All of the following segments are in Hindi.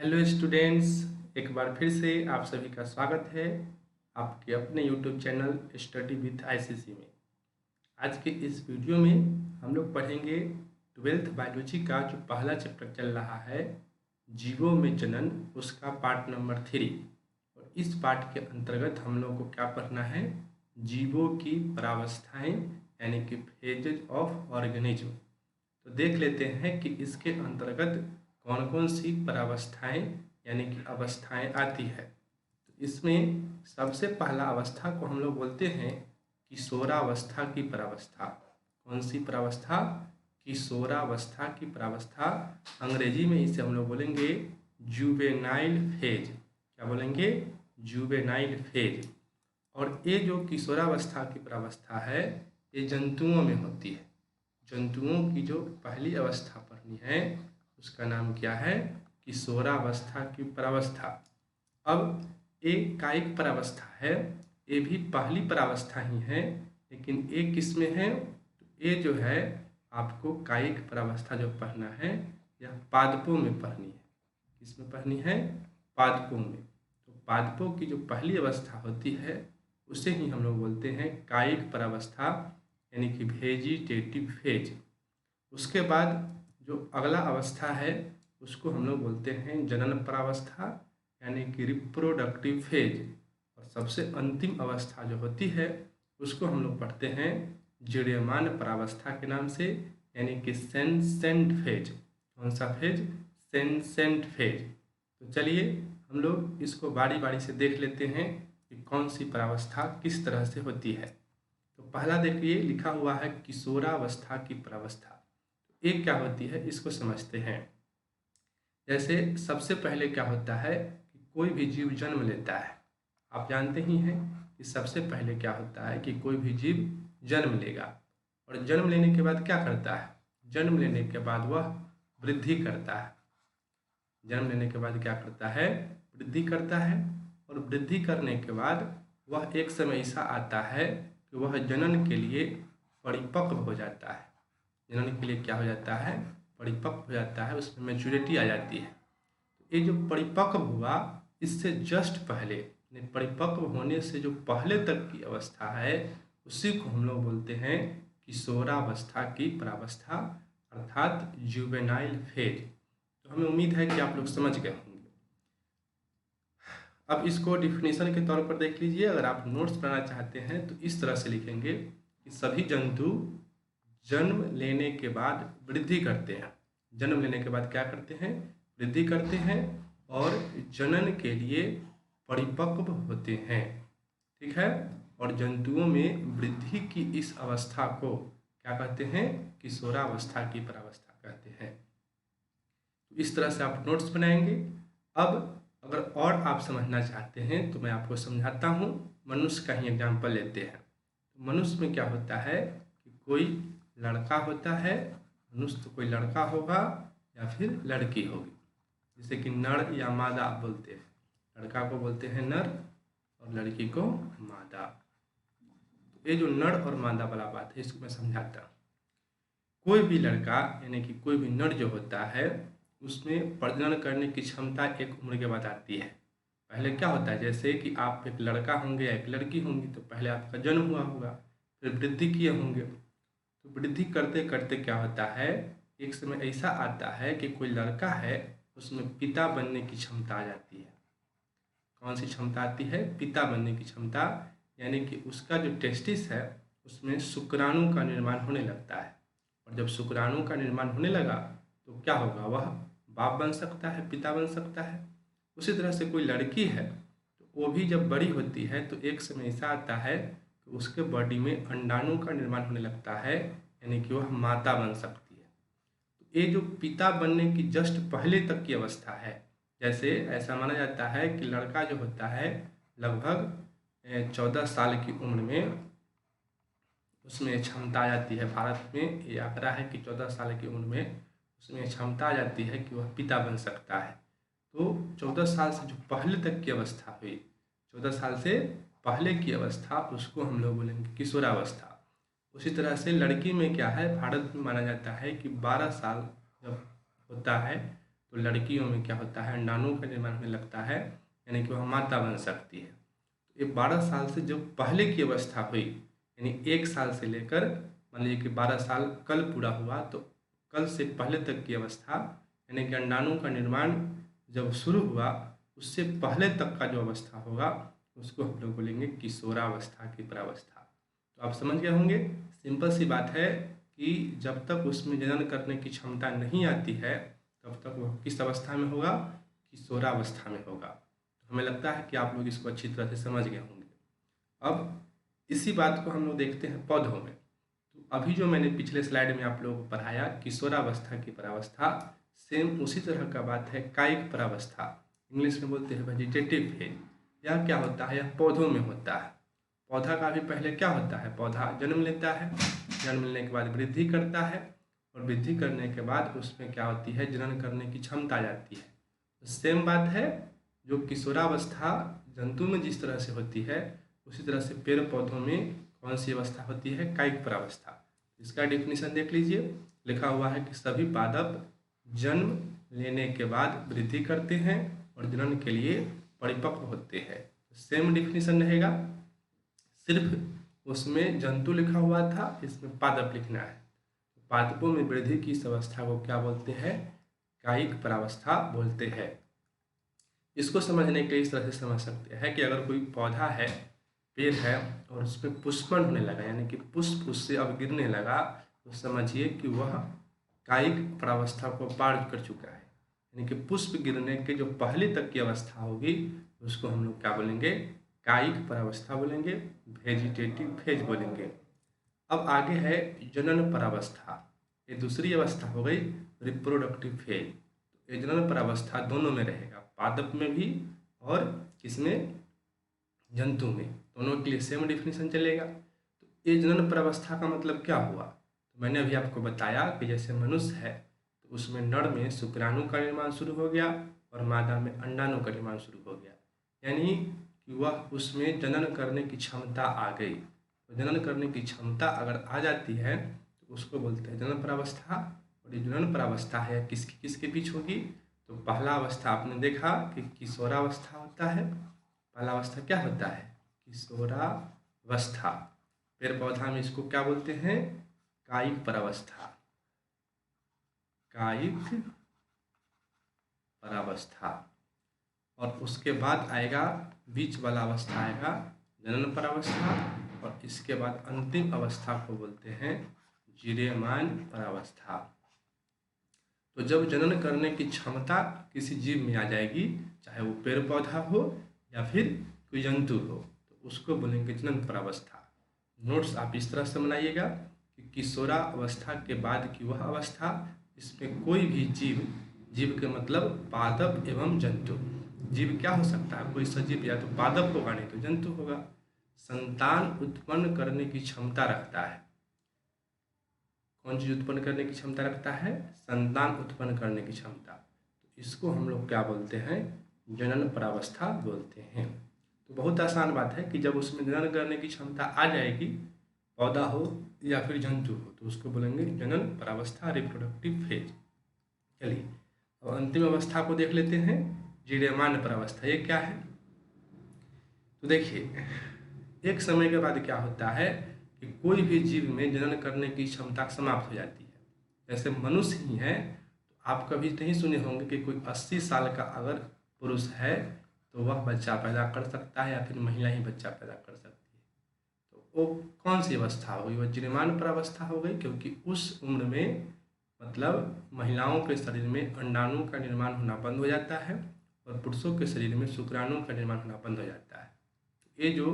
हेलो स्टूडेंट्स, एक बार फिर से आप सभी का स्वागत है आपके अपने YouTube channel study with ICC में। आज के इस वीडियो में हम लोग पढ़ेंगे 12th बायोलॉजी का जो पहला चैप्टर चल रहा है जीवों में जनन, उसका पार्ट नंबर 3। और इस पार्ट के अंतर्गत हम लोग को क्या पढ़ना है, जीवों की परावस्थाएं यानी कि फेजेज ऑफ ऑर्गेनिज्म। तो देख लेते हैं कि इसके अंतर्गत कौन कौन सी परावस्थाएं यानी कि अवस्थाएं आती है। तो इसमें सबसे पहला अवस्था को हम लोग बोलते हैं किशोरावस्था की परावस्था। कौन सी परावस्था? किशोरावस्था की परावस्था। अंग्रेजी में इसे हम लोग बोलेंगे जुवेनाइल फेज। क्या बोलेंगे? Juvenile phase. और ये जो किशोरावस्था की परावस्था है ये जंतुओं में होती है। जंतुओं की जो पहली अवस्था पढ़नी है उसका नाम क्या है? किशोरावस्था की परावस्था। अब एक कायिक परावस्था है, ये भी पहली परावस्था ही है, लेकिन एक किसमें है? तो ये जो है आपको कायिक परावस्था जो पढ़ना है यह पादपों में पढ़नी है। किसमें पढ़नी है? पादपों में। तो पादपों की जो पहली अवस्था होती है उसे ही हम लोग बोलते हैं कायिक परावस्था यानी कि वेजिटेटिव फेज। उसके बाद जो अगला अवस्था है उसको हम लोग बोलते हैं जनन परावस्था यानी कि रिप्रोडक्टिव फेज। और सबसे अंतिम अवस्था जो होती है उसको हम लोग पढ़ते हैं जीर्यमान परावस्था के नाम से यानी कि सेंसेंट फेज। कौन सा फेज? सेंसेंट फेज। तो चलिए हम लोग इसको बारी बारी से देख लेते हैं कि कौन सी परावस्था किस तरह से होती है। तो पहला देखिए लिखा हुआ है किशोरावस्था की परावस्था। एक क्या होती है इसको समझते हैं। जैसे सबसे पहले क्या होता है कि कोई भी जीव जन्म लेता है। आप जानते ही हैं कि सबसे पहले क्या होता है कि कोई भी जीव जन्म लेगा और जन्म लेने के बाद क्या करता है? जन्म लेने के बाद वह वृद्धि करता है। जन्म लेने के बाद क्या करता है? वृद्धि करता है। और वृद्धि करने के बाद वह एक समय ऐसा आता है कि वह जनन के लिए परिपक्व हो जाता है। जनन के लिए क्या हो जाता है? परिपक्व हो जाता है, उसमें मैच्योरिटी आ जाती है। तो ये जो परिपक्व हुआ इससे जस्ट पहले, परिपक्व होने से जो पहले तक की अवस्था है उसी को हम लोग बोलते हैं किशोरावस्था की परावस्था अर्थात जुवेनाइल फेज। तो हमें उम्मीद है कि आप लोग समझ गए होंगे। अब इसको डिफिनेशन के तौर पर देख लीजिए। अगर आप नोट्स बनाना चाहते हैं तो इस तरह से लिखेंगे कि सभी जंतु जन्म लेने के बाद वृद्धि करते हैं। जन्म लेने के बाद क्या करते हैं? वृद्धि करते हैं और जनन के लिए परिपक्व होते हैं। ठीक है। और जंतुओं में वृद्धि की इस अवस्था को क्या कहते हैं? किशोरावस्था की परावस्था कहते हैं। तो इस तरह से आप नोट्स बनाएंगे। अब अगर और आप समझना चाहते हैं तो मैं आपको समझाता हूँ। मनुष्य का ही एग्जाम्पल लेते हैं। तो मनुष्य में क्या होता है कि कोई लड़का होता है। मनुष्य तो कोई लड़का होगा या फिर लड़की होगी, जैसे कि नर या मादा बोलते हैं। लड़का को बोलते हैं नर और लड़की को मादा। तो ये जो नर और मादा वाला बात है इसको मैं समझाता हूँ। कोई भी लड़का यानी कि कोई भी नर जो होता है उसमें प्रजनन करने की क्षमता एक उम्र के बाद आती है। पहले क्या होता है, जैसे कि आप एक लड़का होंगे या एक लड़की होंगी तो पहले आपका जन्म हुआ होगा, फिर वृद्धि किए होंगे। तो वृद्धि करते करते क्या होता है, एक समय ऐसा आता है कि कोई लड़का है उसमें पिता बनने की क्षमता आ जाती है। कौन सी क्षमता आती है? पिता बनने की क्षमता। यानी कि उसका जो टेस्टिस है उसमें शुक्राणु का निर्माण होने लगता है। और जब शुक्राणु का निर्माण होने लगा तो क्या होगा? वह बाप बन सकता है, पिता बन सकता है। उसी तरह से कोई लड़की है तो वो भी जब बड़ी होती है तो एक समय ऐसा आता है कि उसके बॉडी में अंडाणु का निर्माण होने लगता है, यानी कि वह माता बन सकती है। तो ये जो पिता बनने की जस्ट पहले तक की अवस्था है, जैसे ऐसा माना जाता है कि लड़का जो होता है लगभग 14 साल की उम्र में उसमें क्षमता आ जाती है। भारत में ये आंकड़ा है कि 14 साल की उम्र में उसमें क्षमता आ जाती है कि वह पिता बन सकता है। तो 14 साल से जो पहले तक की अवस्था हुई, 14 साल से पहले की अवस्था, उसको हम लोग बोलेंगे किशोरावस्था। उसी तरह से लड़की में क्या है, भारत में माना जाता है कि 12 साल जब होता है तो लड़कियों में क्या होता है, अंडाणुओं का निर्माण होने लगता है, यानी कि वह माता बन सकती है। तो ये 12 साल से जो पहले की अवस्था हुई, यानी 1 साल से लेकर मान लीजिए कि 12 साल कल पूरा हुआ, तो कल से पहले तक की अवस्था, यानी कि अंडाणुओं का निर्माण जब शुरू हुआ उससे पहले तक का जो अवस्था होगा उसको हम लोग बोलेंगे किशोरावस्था की प्रावस्था। तो आप समझ गए होंगे, सिंपल सी बात है कि जब तक उसमें जनन करने की क्षमता नहीं आती है तब तक वह किस अवस्था में होगा, किशोरावस्था में होगा। तो हमें लगता है कि आप लोग इसको अच्छी तरह से समझ गए होंगे। अब इसी बात को हम लोग देखते हैं पौधों में। तो अभी जो मैंने पिछले स्लाइड में आप लोगों को पढ़ाया किशोरावस्था की प्रावस्था, सेम उसी तरह का बात है कायिक प्रावस्था, इंग्लिश में बोलते हैं वेजिटेटिव फेज। यह क्या होता है, यह पौधों में होता है। पौधा का भी पहले क्या होता है, पौधा जन्म लेता है, जन्म लेने के बाद वृद्धि करता है, और वृद्धि करने के बाद उसमें क्या होती है, जनन करने की क्षमता आ जाती है। तो सेम बात है, जो किशोरावस्था जंतु में जिस तरह से होती है उसी तरह से पेड़ पौधों में कौन सी अवस्था होती है, कायिक प्रावस्था। इसका डेफिनेशन देख लीजिए, लिखा हुआ है कि सभी पादप जन्म लेने के बाद वृद्धि करते हैं और जनन के लिए परिपक्व होते हैं। सेम डेफिनेशन रहेगा, सिर्फ उसमें जंतु लिखा हुआ था, इसमें पादप लिखना है। पादपों में वृद्धि की इस अवस्था को क्या बोलते हैं, कायिक प्रावस्था बोलते हैं। इसको समझने के लिए इस तरह से समझ सकते हैं कि अगर कोई पौधा है, पेड़ है, और उसमें पुष्पन होने लगा, यानी कि पुष्प उससे अब गिरने लगा, तो समझिए कि वह कायिक प्रावस्था को पार कर चुका है। यानी कि पुष्प गिरने के जो पहले तक की अवस्था होगी उसको हम लोग क्या बोलेंगे, कायिक प्रावस्था बोलेंगे, वेजिटेटिव फेज बोलेंगे। अब आगे है जनन प्रावस्था, ये दूसरी अवस्था हो गई रिप्रोडक्टिव फेज। तो ये जनन प्रावस्था दोनों में रहेगा, पादप में भी और किसमें, जंतु में, दोनों के लिए सेम डिफिनीशन चलेगा। तो ये जनन प्रावस्था का मतलब क्या हुआ, तो मैंने अभी आपको बताया कि जैसे मनुष्य है तो उसमें नर में शुक्राणु का निर्माण शुरू हो गया और मादा में अंडाणु का निर्माण शुरू हो गया, यानी कि वह उसमें जनन करने की क्षमता आ गई। तो जनन करने की क्षमता अगर आ जाती है तो उसको बोलते हैं जनन प्रावस्था। और ये जनन प्रावस्था है किसके किसके बीच होगी, तो पहला अवस्था आपने देखा कि किशोरावस्था होता है, पहला अवस्था क्या होता है, किशोरावस्था। पेड़ पौधा में इसको क्या बोलते हैं, कायिक प्रावस्था, कायिक प्रावस्था। और उसके बाद आएगा बीच वाला अवस्था आएगा जनन प्रावस्था, और इसके बाद अंतिम अवस्था को बोलते हैं जीर्यमान प्रावस्था। तो जब जनन करने की क्षमता किसी जीव में आ जाएगी, चाहे वो पेड़ पौधा हो या फिर कोई जंतु हो, तो उसको बोलेंगे जनन प्रावस्था। नोट्स आप इस तरह से बनाइएगा कि किशोरावस्था के बाद की वह अवस्था इसमें कोई भी जीव, जीव के मतलब पादप एवं जंतु, जीव क्या हो सकता है, कोई सजीव या तो पादप होगा नहीं तो जंतु होगा, संतान उत्पन्न करने की क्षमता रखता है। कौन चीज उत्पन्न करने की क्षमता रखता है, संतान उत्पन्न करने की क्षमता। तो इसको हम लोग क्या बोलते हैं, जनन प्रावस्था बोलते हैं। तो बहुत आसान बात है कि जब उसमें जनन करने की क्षमता आ जाएगी, पौधा हो या फिर जंतु हो, तो उसको बोलेंगे जनन प्रावस्था, रिप्रोडक्टिव फेज। चलिए अब अंतिम अवस्था को देख लेते हैं, जीर्यमान प्रावस्था। ये क्या है, तो देखिए एक समय के बाद क्या होता है कि कोई भी जीव में जनन करने की क्षमता समाप्त हो जाती है। जैसे मनुष्य ही है, तो आप कभी नहीं सुने होंगे कि कोई 80 साल का अगर पुरुष है तो वह बच्चा पैदा कर सकता है या फिर महिला ही बच्चा पैदा कर सकती है। तो वो कौन सी अवस्था हो गई, वह जीर्यमान प्रावस्था हो गई, क्योंकि उस उम्र में मतलब महिलाओं के शरीर में अंडाणु का निर्माण होना बंद हो जाता है और पुरुषों के शरीर में शुक्राणु का निर्माण होना बंद हो जाता है। ये जो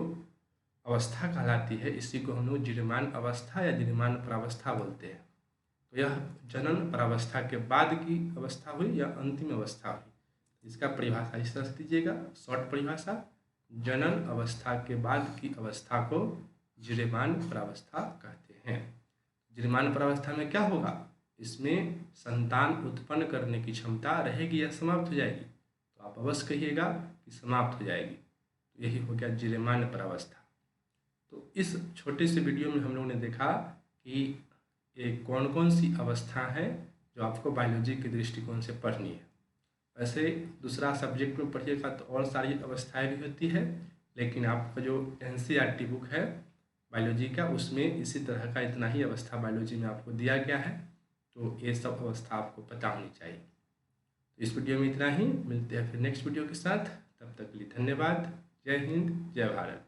अवस्था कहलाती है इसी को हम लोग जीर्यमान अवस्था या जीर्यमान प्रावस्था बोलते हैं। तो यह जनन प्रावस्था के बाद की अवस्था हुई या अंतिम अवस्था हुई। इसका परिभाषा इस तरह से दीजिएगा, शॉर्ट परिभाषा, जनन अवस्था के बाद की अवस्था को जीर्यमान प्रावस्था कहते हैं। जीर्यमान प्रावस्था में क्या होगा, इसमें संतान उत्पन्न करने की क्षमता रहेगी या समाप्त हो जाएगी, तो आप अवश्य कहिएगा कि समाप्त हो जाएगी। तो यही हो गया जीर्यमान प्रावस्था। तो इस छोटे से वीडियो में हम लोगों ने देखा कि ये कौन कौन सी अवस्था है जो आपको बायोलॉजी के दृष्टिकोण से पढ़नी है। वैसे दूसरा सब्जेक्ट में पढ़िएगा तो और सारी अवस्थाएं भी होती है, लेकिन आपका जो NCERT बुक है बायोलॉजी का, उसमें इसी तरह का इतना ही अवस्था बायोलॉजी में आपको दिया गया है, तो ये सब अवस्था आपको पता होनी चाहिए। तो इस वीडियो में इतना ही, मिलते हैं फिर नेक्स्ट वीडियो के साथ। तब तक के लिए धन्यवाद। जय हिंद, जय भारत।